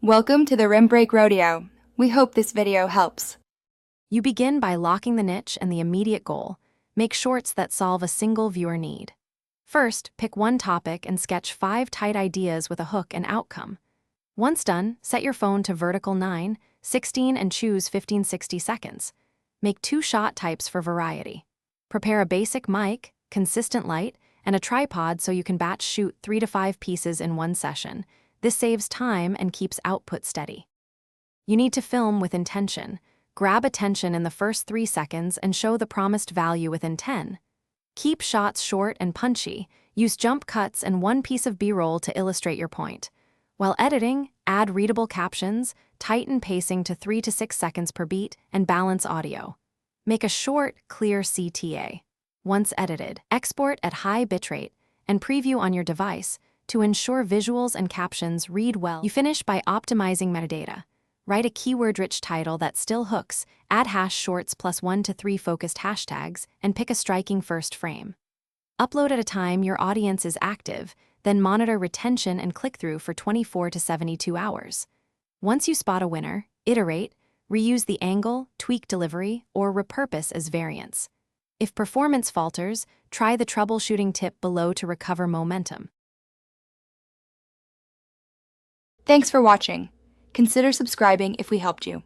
Welcome to the Rim Break Rodeo. We hope this video helps. You begin by locking the niche and the immediate goal. Make shorts that solve a single viewer need. First, pick one topic and sketch 5 tight ideas with a hook and outcome. Once done, set your phone to vertical 9, 16 and choose 15-60 seconds. Make 2 shot types for variety. Prepare a basic mic, consistent light, and a tripod so you can batch shoot 3 to 5 pieces in one session. This saves time and keeps output steady. You need to film with intention. Grab attention in the first 3 seconds and show the promised value within 10. Keep shots short and punchy. Use jump cuts and one piece of B-roll to illustrate your point. While editing, add readable captions, tighten pacing to 3 to 6 seconds per beat, and balance audio. Make a short, clear CTA. Once edited, export at high bitrate and preview on your device to ensure visuals and captions read well. You finish by optimizing metadata. Write a keyword-rich title that still hooks, add hash shorts plus 1 to 3 focused hashtags, and pick a striking first frame. Upload at a time your audience is active, then monitor retention and click-through for 24 to 72 hours. Once you spot a winner, iterate, reuse the angle, tweak delivery, or repurpose as variants. If performance falters, try the troubleshooting tip below to recover momentum. Thanks for watching. Consider subscribing if we helped you.